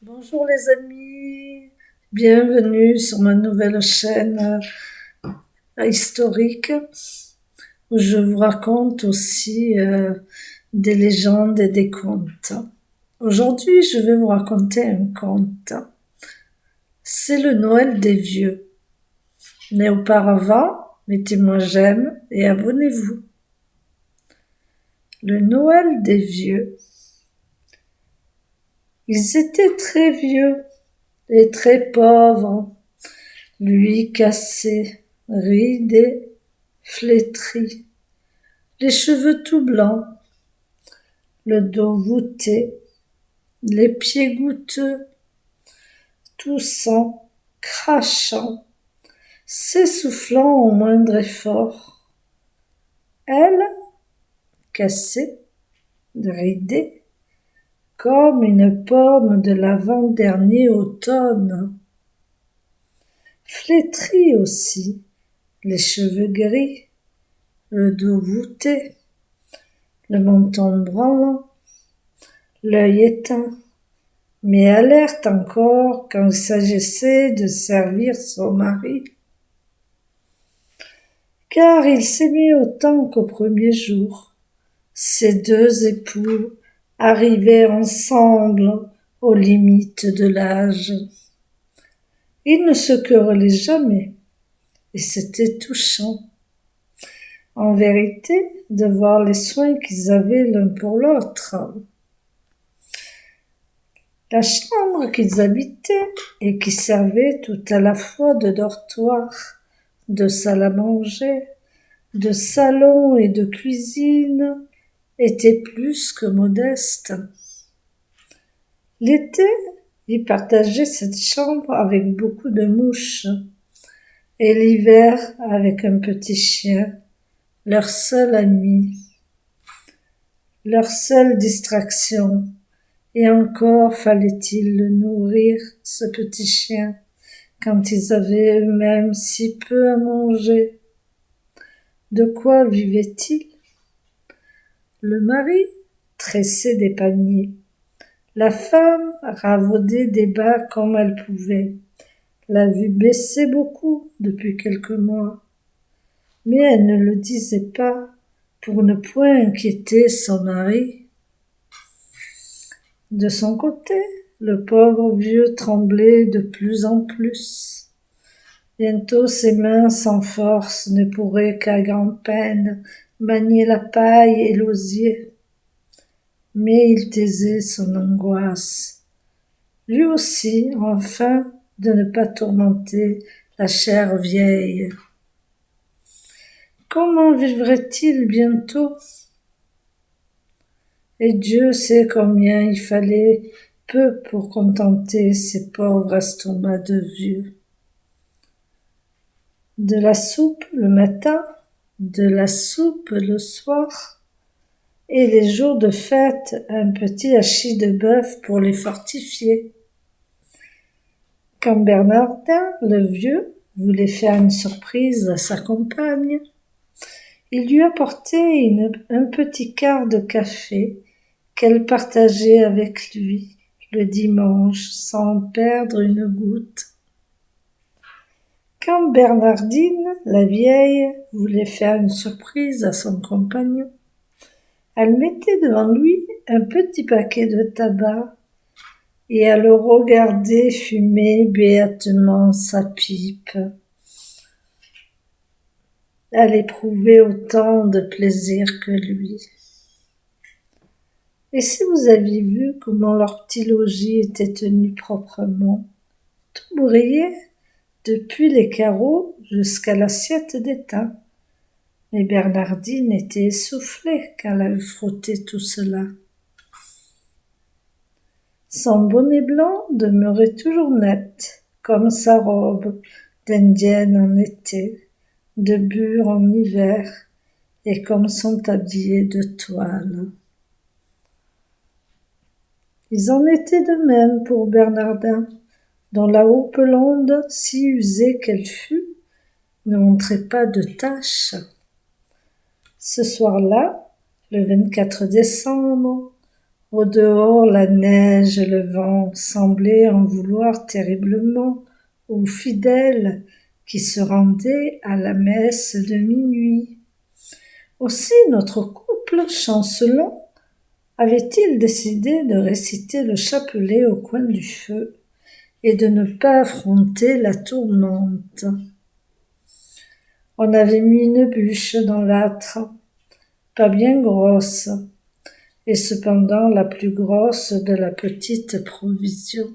Bonjour les amis, bienvenue sur ma nouvelle chaîne historique où je vous raconte aussi des légendes et des contes. Aujourd'hui, je vais vous raconter un conte. C'est le Noël des vieux. Mais auparavant, mettez-moi j'aime et abonnez-vous. Le Noël des vieux. Ils étaient très vieux et très pauvres, lui cassé, ridé, flétri, les cheveux tout blancs, le dos voûté, les pieds goutteux, toussant, crachant, s'essoufflant au moindre effort. Elle, cassée, ridée, comme une pomme de l'avant-dernier automne. Flétrie aussi, les cheveux gris, le dos voûté, le menton branlant, l'œil éteint, mais alerte encore quand il s'agissait de servir son mari. Car il s'aimait autant qu'au premier jour. Ces deux époux arrivaient ensemble aux limites de l'âge. Ils ne se querellaient jamais, et c'était touchant. En vérité, de voir les soins qu'ils avaient l'un pour l'autre. La chambre qu'ils habitaient et qui servait tout à la fois de dortoir, de salle à manger, de salon et de cuisine était plus que modeste. L'été, ils partageaient cette chambre avec beaucoup de mouches, et l'hiver avec un petit chien, leur seul ami, leur seule distraction. Et encore fallait-il le nourrir, ce petit chien, quand ils avaient eux-mêmes si peu à manger. De quoi vivaient-ils? Le mari tressait des paniers. La femme ravaudait des bas comme elle pouvait. La vue baissait beaucoup depuis quelques mois. Mais elle ne le disait pas pour ne point inquiéter son mari. De son côté, le pauvre vieux tremblait de plus en plus. Bientôt ses mains sans force ne pourraient qu'à grand-peine manier la paille et l'osier. Mais il taisait son angoisse. Lui aussi, enfin, de ne pas tourmenter la chère vieille. Comment vivrait-il bientôt? Et Dieu sait combien il fallait peu pour contenter ces pauvres estomacs de vieux. De la soupe le matin, de la soupe le soir, et les jours de fête, un petit hachis de bœuf pour les fortifier. Quand Bernardin, le vieux, voulait faire une surprise à sa compagne, il lui apportait un petit quart de café qu'elle partageait avec lui le dimanche sans perdre une goutte. Quand Bernardine, la vieille, voulait faire une surprise à son compagnon, elle mettait devant lui un petit paquet de tabac et à le regarder fumer béatement sa pipe. Elle éprouvait autant de plaisir que lui. Et si vous aviez vu comment leur petit logis était tenu proprement, tout brillait, depuis les carreaux jusqu'à l'assiette d'étain. Mais Bernardine était essoufflée quand elle avait frotté tout cela. Son bonnet blanc demeurait toujours net, comme sa robe d'indienne en été, de bure en hiver, et comme son tablier de toile. Ils en étaient de même pour Bernardin, dont la houppelande, si usée qu'elle fût, ne montrait pas de taches. Ce soir-là, le 24 décembre, Au dehors, la neige et le vent semblaient en vouloir terriblement aux fidèles qui se rendaient à la messe de minuit. Aussi notre couple chancelant avait-il décidé de réciter le chapelet au coin du feu et de ne pas affronter la tourmente. On avait mis une bûche dans l'âtre, pas bien grosse, et cependant la plus grosse de la petite provision.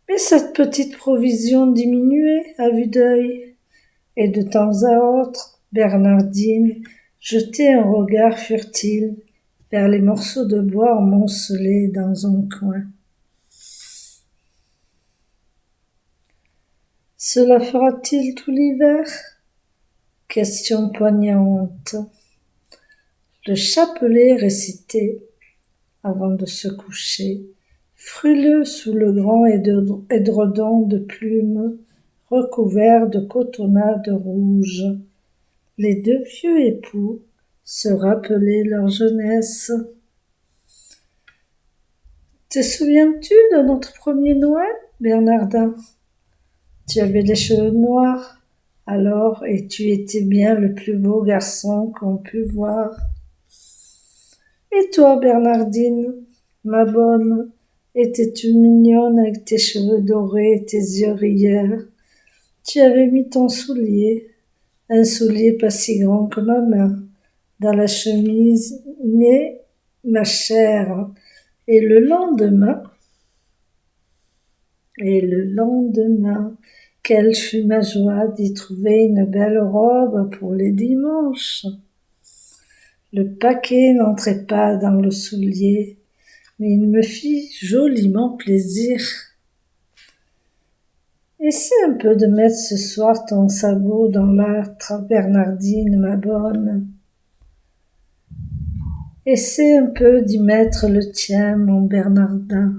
Mais cette petite provision diminuait à vue d'œil, et de temps à autre, Bernardine jetait un regard furtif vers les morceaux de bois amoncelés dans un coin. Cela fera-t-il tout l'hiver? Question poignante. Le chapelet récité, avant de se coucher, fruleux sous le grand édredon de plumes recouvert de cotonnade rouge, les deux vieux époux se rappelaient leur jeunesse. Te souviens-tu de notre premier Noël, Bernardin? Tu avais les cheveux noirs, alors, et tu étais bien le plus beau garçon qu'on pût voir. Et toi, Bernardine, ma bonne, étais-tu mignonne avec tes cheveux dorés et tes yeux rieurs? Tu avais mis ton soulier, un soulier pas si grand que ma main, dans la chemise née, ma chère, et le lendemain, quelle fut ma joie d'y trouver une belle robe pour les dimanches. Le paquet n'entrait pas dans le soulier, mais il me fit joliment plaisir. Essaie un peu de mettre ce soir ton sabot dans l'âtre, Bernardine, ma bonne. Essaie un peu d'y mettre le tien, mon Bernardin.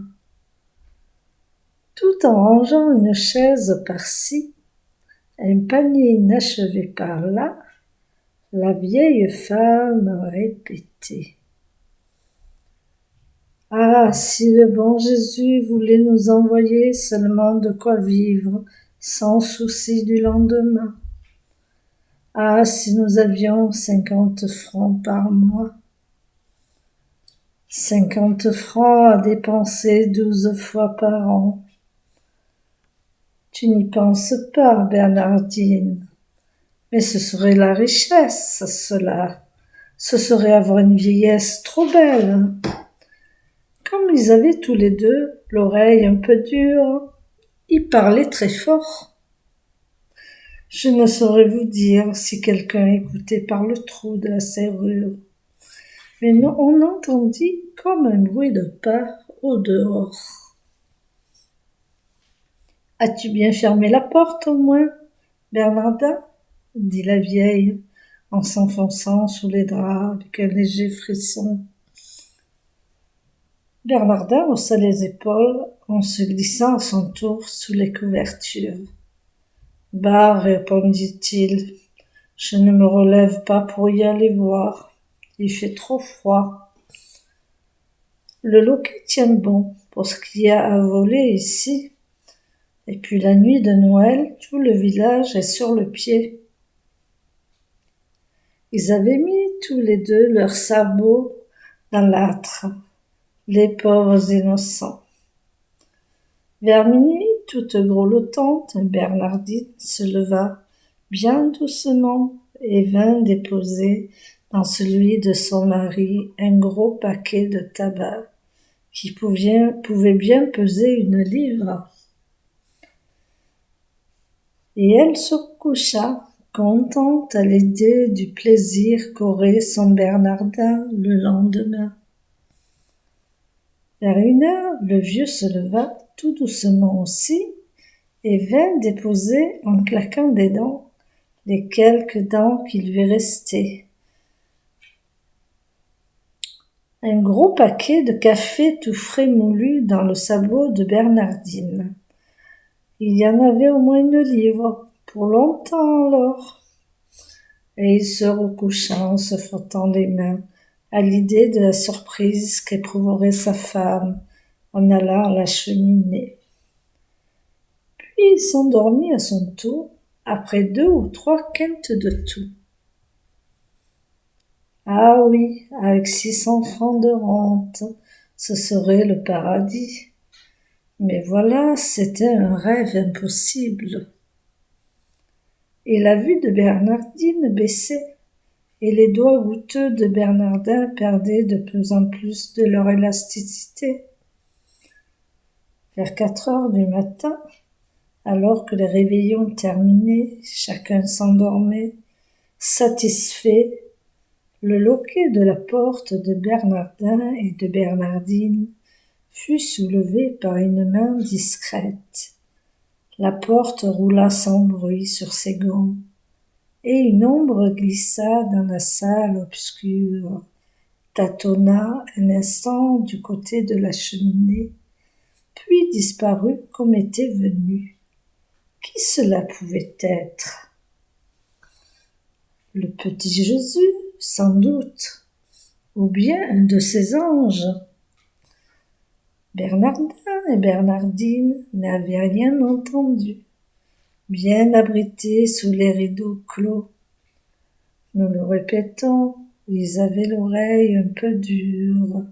Tout en rangeant une chaise par-ci, un panier inachevé par-là, la vieille femme répétait. Ah, si le bon Jésus voulait nous envoyer seulement de quoi vivre, sans souci du lendemain. Ah, si nous avions 50 francs par mois. 50 francs à dépenser 12 fois par an. Tu n'y penses pas, Bernardine. Mais ce serait la richesse, cela. Ce serait avoir une vieillesse trop belle. Comme ils avaient tous les deux l'oreille un peu dure, ils parlaient très fort. Je ne saurais vous dire si quelqu'un écoutait par le trou de la serrure, mais on entendit comme un bruit de pas au dehors. As-tu bien fermé la porte au moins, Bernardin? Dit la vieille, en s'enfonçant sous les draps avec un léger frisson. Bernardin haussa les épaules en se glissant à son tour sous les couvertures. « Bah, répondit-il, je ne me relève pas pour y aller voir. Il fait trop froid. Le loquet tient bon pour ce qu'il y a à voler ici. Et puis la nuit de Noël, tout le village est sur le pied. » Ils avaient mis tous les deux leurs sabots dans l'âtre, les pauvres innocents. Vers minuit, toute grelottante, Bernardine se leva bien doucement et vint déposer dans celui de son mari un gros paquet de tabac qui pouvait bien peser 1 livre. Et elle se coucha, contente à l'idée du plaisir qu'aurait son Bernardin le lendemain. Vers 1 heure, le vieux se leva tout doucement aussi et vint déposer en claquant des dents les quelques dents qu'il lui restaient. Un gros paquet de café tout frais moulu dans le sabot de Bernardine. Il y en avait au moins 1 livre, pour longtemps alors. Et il se recoucha en se frottant les mains à l'idée de la surprise qu'éprouverait sa femme en allant à la cheminée. Puis il s'endormit à son tour, après 2 ou 3 quintes de tout. Ah oui, avec 600 francs de rente, ce serait le paradis. Mais voilà, c'était un rêve impossible. Et la vue de Bernardine baissait, et les doigts goutteux de Bernardin perdaient de plus en plus de leur élasticité. Vers 4 heures du matin, alors que les réveillons terminaient, chacun s'endormait, satisfait, le loquet de la porte de Bernardin et de Bernardine fut soulevé par une main discrète. La porte roula sans bruit sur ses gonds, et une ombre glissa dans la salle obscure, tâtonna un instant du côté de la cheminée, puis disparut comme était venu. Qui cela pouvait être? Le petit Jésus, sans doute, ou bien un de ses anges. Bernardin et Bernardine n'avaient rien entendu, bien abrités sous les rideaux clos. Nous le répétons, ils avaient l'oreille un peu dure.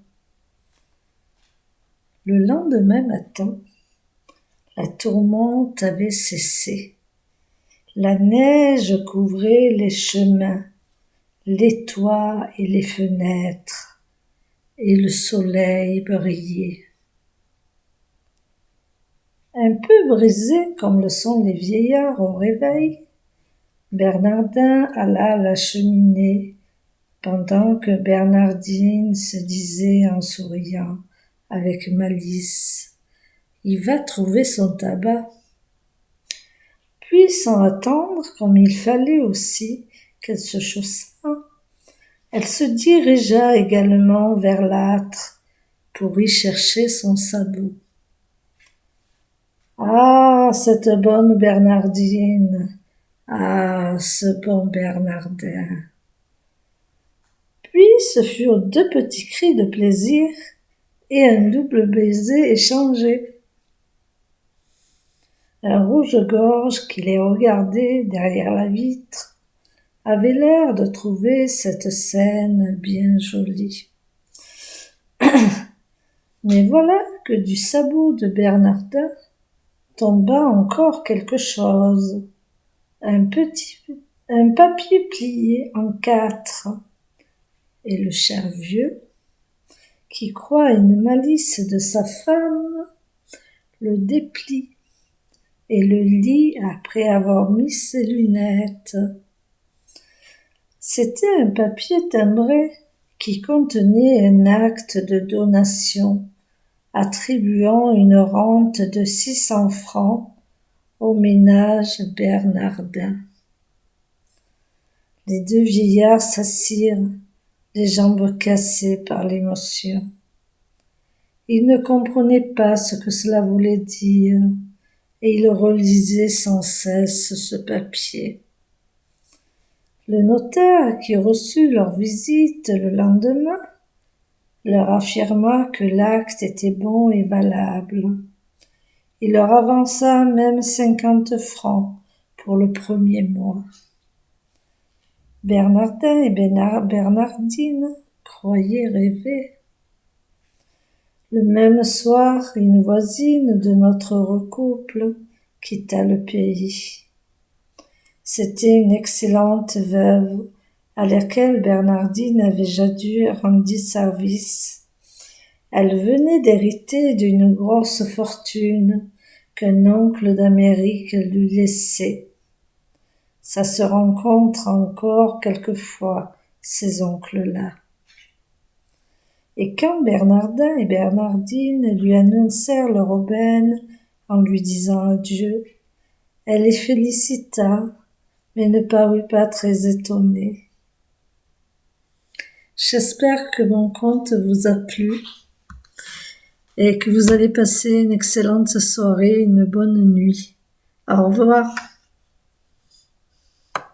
Le lendemain matin, la tourmente avait cessé. La neige couvrait les chemins, les toits et les fenêtres, et le soleil brillait. Un peu brisé comme le sont les vieillards au réveil, Bernardin alla à la cheminée, pendant que Bernardine se disait en souriant avec malice « Il va trouver son tabac ». Puis, sans attendre, comme il fallait aussi qu'elle se chaussât, elle se dirigea également vers l'âtre pour y chercher son sabot. Ah, cette bonne Bernardine! Ah, ce bon Bernardin! Puis ce furent 2 petits cris de plaisir et un double baiser échangé. Un rouge-gorge qui les regardait derrière la vitre avait l'air de trouver cette scène bien jolie. Mais voilà que du sabot de Bernardin tomba encore quelque chose, un papier plié en 4, et le cher vieux, qui croit une malice de sa femme, le déplie et le lit après avoir mis ses lunettes. C'était un papier timbré qui contenait un acte de donation attribuant une rente de 600 francs au ménage Bernardin. Les 2 vieillards s'assirent, les jambes cassées par l'émotion. Ils ne comprenaient pas ce que cela voulait dire, et ils relisaient sans cesse ce papier. Le notaire, qui reçut leur visite le lendemain, leur affirma que l'acte était bon et valable. Il leur avança même 50 francs pour le premier mois. Bernardin et Bernardine croyaient rêver. Le même soir, une voisine de notre recouple quitta le pays. C'était une excellente veuve à laquelle Bernardine avait jadis rendu service. Elle venait d'hériter d'une grosse fortune qu'un oncle d'Amérique lui laissait. Ça se rencontre encore quelquefois, ces oncles-là. Et quand Bernardin et Bernardine lui annoncèrent leur aubaine en lui disant adieu, elle les félicita, mais ne parut pas très étonnée. J'espère que mon conte vous a plu et que vous allez passer une excellente soirée, une bonne nuit. Au revoir.